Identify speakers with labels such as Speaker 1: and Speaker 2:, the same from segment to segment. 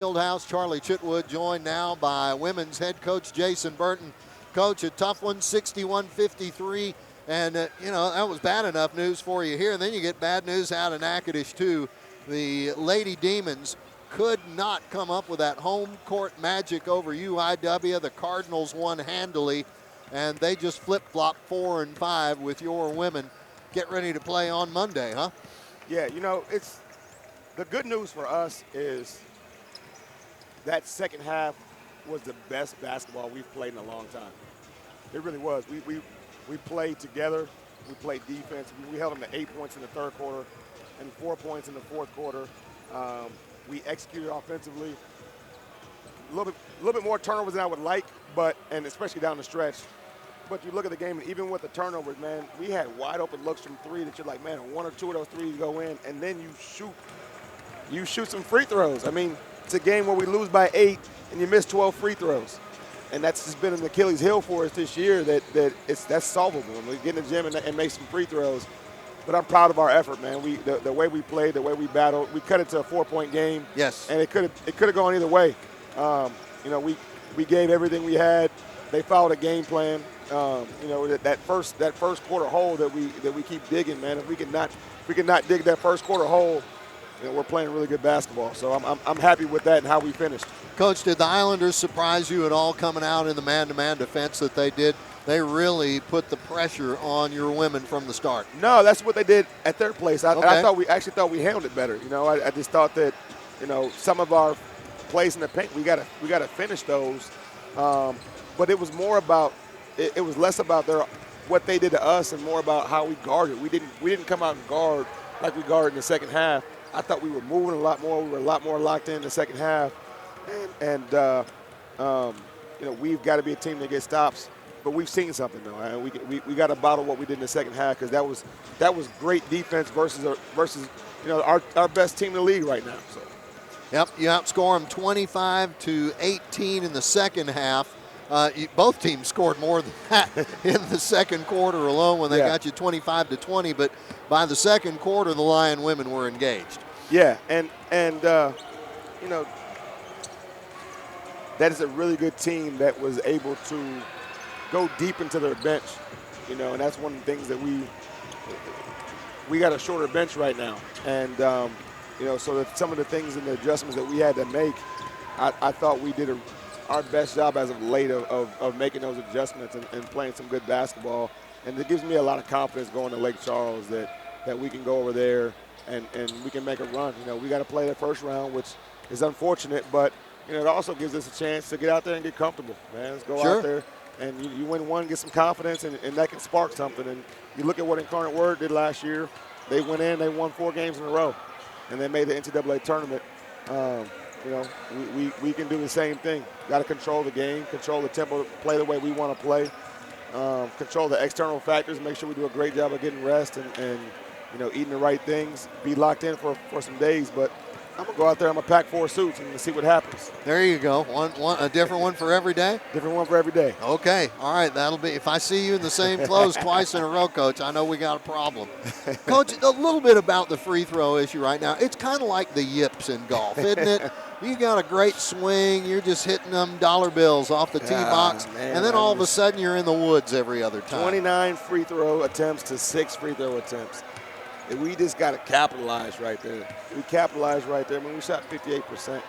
Speaker 1: Fieldhouse. Charlie Chitwood joined now by women's head coach Jason Burton. Coach, a tough one, 61-53. And, that was bad enough news for you here. And then you get bad news out of Natchitoches, too. The Lady Demons could not come up with that home court magic over UIW. The Cardinals won handily, and they just flip-flopped 4 and 5 with your women. Get ready to play on Monday, huh?
Speaker 2: Yeah, it's the good news for us is that second half was the best basketball we've played in a long time. It really was. We played together. We played defense. We held them to 8 points in the third quarter and 4 points in the fourth quarter. We executed offensively. A little bit more turnovers than I would like, and especially down the stretch. But you look at the game, and even with the turnovers, man, we had wide open looks from three that you're like, man, one or two of those threes go in, and then you shoot some free throws. I mean, it's a game where we lose by 8 and you miss 12 free throws. And that's just been an Achilles heel for us this year that's solvable. We get in the gym and make some free throws. But I'm proud of our effort, man. The way we played, the way we battled, we cut it to a 4-point game.
Speaker 1: Yes.
Speaker 2: And it could have gone either way. We gave everything we had. They followed a game plan. That first quarter hole that we keep digging, man. If we can not dig that first quarter hole, we're playing really good basketball. So I'm happy with that and how we finished.
Speaker 1: Coach, did the Islanders surprise you at all coming out in the man-to-man defense that they did? They really put the pressure on your women from the start.
Speaker 2: No, that's what they did at their place. I
Speaker 1: Okay.
Speaker 2: thought we handled it better. I just thought that some of our plays in the paint we gotta finish those. But it was more about it was less about what they did to us and more about how we guarded. We didn't come out and guard like we guarded in the second half. I thought we were moving a lot more. We were a lot more locked in the second half. And we've got to be a team that gets stops. But we've seen something, though. And we got to bottle what we did in the second half because that was great defense versus our best team in the league right now. So.
Speaker 1: Yep, you outscore them 25-18 in the second half. Both teams scored more than that in the second quarter alone when they got you 25-20. But by the second quarter, the Lion women were engaged.
Speaker 2: Yeah, and that is a really good team that was able to go deep into their bench, and that's one of the things that we got a shorter bench right now. And, so that some of the things and the adjustments that we had to make, I thought we did our best job as of late of making those adjustments and playing some good basketball. And it gives me a lot of confidence going to Lake Charles that we can go over there and we can make a run. We got to play the first round, which is unfortunate, but it also gives us a chance to get out there and get comfortable, man. Let's go out there and you win one, get some confidence, and that can spark something. And you look at what Incarnate Word did last year. They went in, they won 4 games in a row, and they made the NCAA tournament. We can do the same thing. Got to control the game, control the tempo, play the way we want to play, control the external factors, make sure we do a great job of getting rest and eating the right things, be locked in for some days. But I'm going to go out there, I'm going to pack 4 suits and see what happens.
Speaker 1: There you go. A different one for every day?
Speaker 2: Different one for every day.
Speaker 1: Okay. All right. That'll be, if I see you in the same clothes twice in a row, Coach, I know we got a problem. Coach, a little bit about the free throw issue right now. It's kind of like the yips in golf, isn't it? You got a great swing. You're just hitting them dollar bills off the tee box, and then all of a sudden you're in the woods every other time.
Speaker 2: 29 free throw attempts to 6 free throw attempts. We just got to capitalize right there. We capitalized right there. I mean, we shot 58%.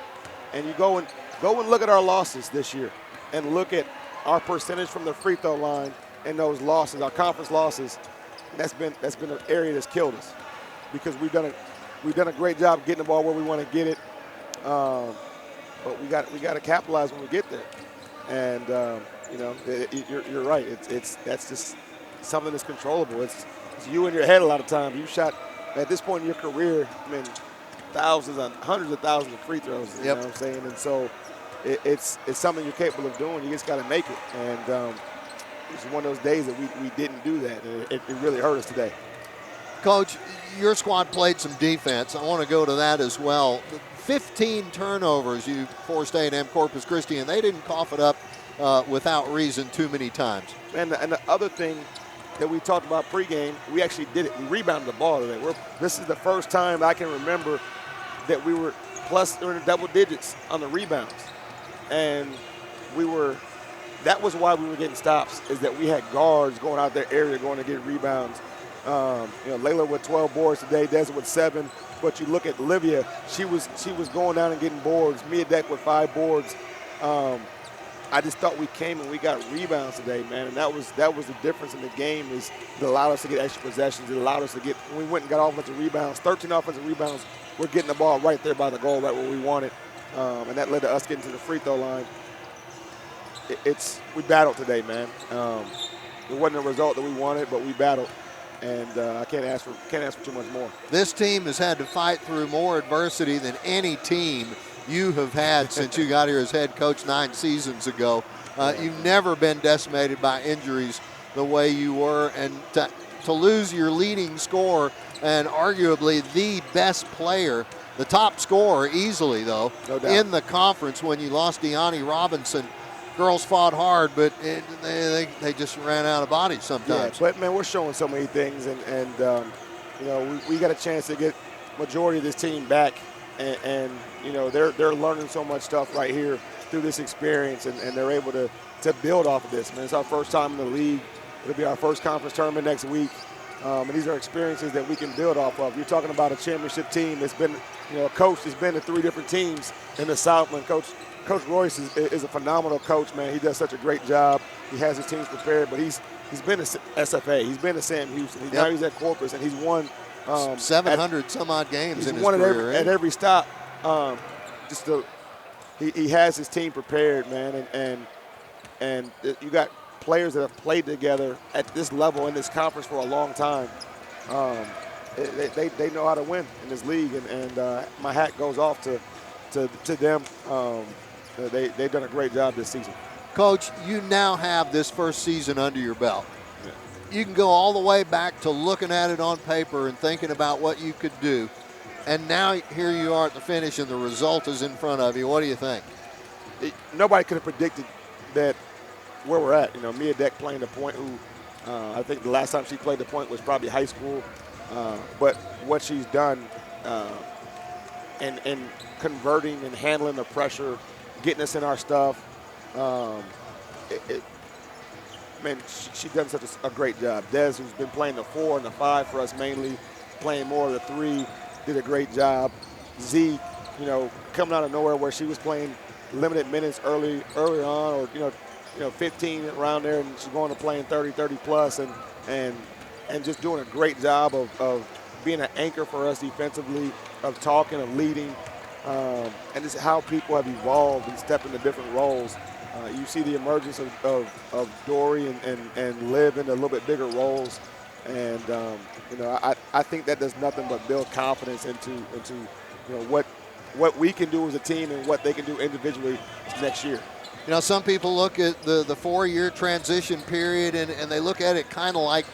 Speaker 2: And you go and look at our losses this year and look at our percentage from the free throw line and those losses, our conference losses. That's been an area that's killed us because we've done a great job getting the ball where we want to get it. But we got to capitalize when we get there. And you're right. That's just something that's controllable. It's you in your head a lot of times. You shot at this point in your career, thousands and hundreds of thousands of free throws. You know what I'm saying? And so it's something you're capable of doing. You just got to make it. And it's one of those days that we didn't do that. And it really hurt us today.
Speaker 1: Coach, your squad played some defense. I want to go to that as well. 15 turnovers you forced A&M-Corpus Christi, and they didn't cough it up without reason too many times.
Speaker 2: And the other thing that we talked about pregame, we actually did it. We rebounded the ball today. This is the first time I can remember that we were plus or in the double digits on the rebounds. And that was why we were getting stops, is that we had guards going out their area going to get rebounds. Layla with 12 boards today, Desert with 7. But you look at Olivia, she was going down and getting boards. Mia Deck with 5 boards. I just thought we came and we got rebounds today, man, and that was the difference in the game. Is it allowed us to get extra possessions. It allowed us to get, when we went and got offensive rebounds, 13 offensive rebounds. We're getting the ball right there by the goal, right where we wanted, and that led to us getting to the free throw line. We battled today, man. It wasn't a result that we wanted, but we battled. And I can't ask for too much more.
Speaker 1: This team has had to fight through more adversity than any team you have had since you got here as head coach 9 seasons ago. You've never been decimated by injuries the way you were, and to lose your leading scorer and arguably the best player, the top scorer easily though,
Speaker 2: no doubt,
Speaker 1: in the conference when you lost Deani Robinson. Girls fought hard, but they just ran out of bodies sometimes.
Speaker 2: Yeah, but, man, we're showing so many things, and we got a chance to get majority of this team back, and they're learning so much stuff right here through this experience, and they're able to build off of this. Man, it's our first time in the league. It'll be our first conference tournament next week, and these are experiences that we can build off of. You're talking about a championship team that's been, a coach that's been to 3 different teams in the Southland. Coach Royce is a phenomenal coach, man. He does such a great job. He has his teams prepared, but he's been to SFA. He's been to Sam Houston. Now he's at Corpus, and he's won
Speaker 1: 700 some odd games in his
Speaker 2: won
Speaker 1: career.
Speaker 2: At every stop. He has his team prepared, man, and you got players that have played together at this level in this conference for a long time. They know how to win in this league, and my hat goes off to them. They've done a great job this season.
Speaker 1: Coach, you now have this first season under your belt. Yeah. You can go all the way back to looking at it on paper and thinking about what you could do. And now here you are at the finish and the result is in front of you. What do you think?
Speaker 2: Nobody could have predicted that where we're at. Mia Deck playing the point, who I think the last time she played the point was probably high school. But what she's done and converting and handling the pressure, getting us in our stuff, she's done such a great job. Des, who's been playing the 4 and the 5 for us mainly, playing more of the 3, did a great job. Z, coming out of nowhere where she was playing limited minutes early on, or 15 around there, and she's going to playing 30 plus, and just doing a great job of being an anchor for us defensively, of talking, of leading. And this is how people have evolved and stepped into different roles. You see the emergence of Dory and Liv into a little bit bigger roles. And, I think that does nothing but build confidence into what we can do as a team and what they can do individually next year.
Speaker 1: Some people look at the 4-year transition period and they look at it kind of like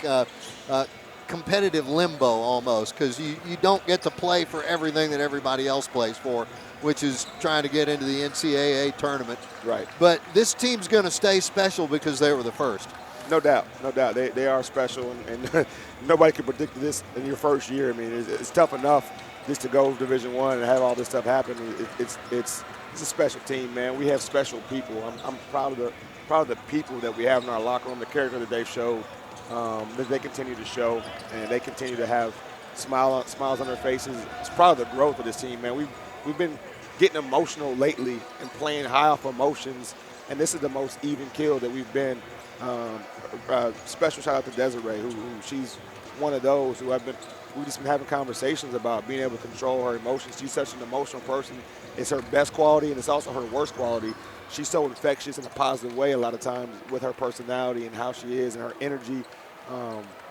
Speaker 1: competitive limbo almost, because you don't get to play for everything that everybody else plays for, which is trying to get into the NCAA tournament.
Speaker 2: Right.
Speaker 1: But this team's going to stay special because they were the first.
Speaker 2: No doubt. They are special, and nobody can predict this in your first year. I mean, it's tough enough just to go Division I and have all this stuff happen. It's a special team, man. We have special people. I'm proud of the people that we have in our locker room, the character that they've showed, that they continue to show, and they continue to have smiles on their faces. It's proud of the growth of this team, man. We've been getting emotional lately and playing high off emotions, and this is the most even keel that we've been. Special shout out to Desiree, who she's one of those who we've just been having conversations about being able to control her emotions. She's such an emotional person. It's her best quality, and it's also her worst quality. She's so infectious in a positive way a lot of times with her personality and how she is and her energy.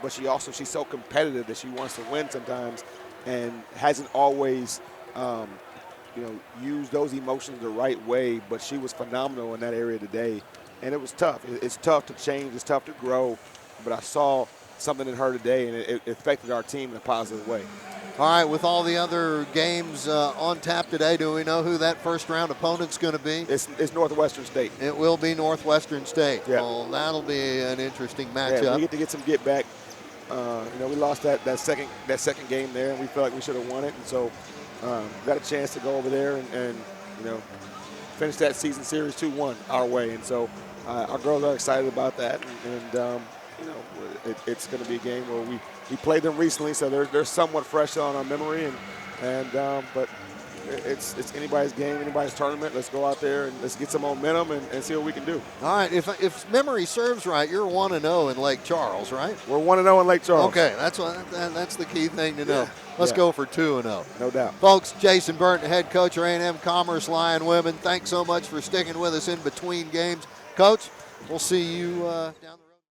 Speaker 2: But she's so competitive that she wants to win sometimes and hasn't always used those emotions the right way. But she was phenomenal in that area today. And it was tough. It's tough to change. It's tough to grow. But I saw something in her today, and it affected our team in a positive way.
Speaker 1: All right, with all the other games on tap today, do we know who that first-round opponent's going to be?
Speaker 2: It's Northwestern State.
Speaker 1: It will be Northwestern State.
Speaker 2: Yeah.
Speaker 1: Well, that'll be an interesting matchup.
Speaker 2: Yeah, we get to get some get-back. We lost that second game there, and we felt like we should have won it. And so got a chance to go over there and finish that season series 2-1 our way. And so our girls are excited about that. And it's going to be a game where we played them recently, so they're somewhat fresh on our memory. But it's anybody's game, anybody's tournament. Let's go out there and let's get some momentum and see what we can do.
Speaker 1: All right. If memory serves right, you're 1-0 in Lake Charles, right?
Speaker 2: We're 1-0 in Lake Charles.
Speaker 1: Okay, that's the key thing to know.
Speaker 2: Yeah.
Speaker 1: Let's go for 2-0.
Speaker 2: No doubt.
Speaker 1: Folks, Jason Burton, head coach of A&M-Commerce Lion Women. Thanks so much for sticking with us in between games. Coach, we'll see you down the road.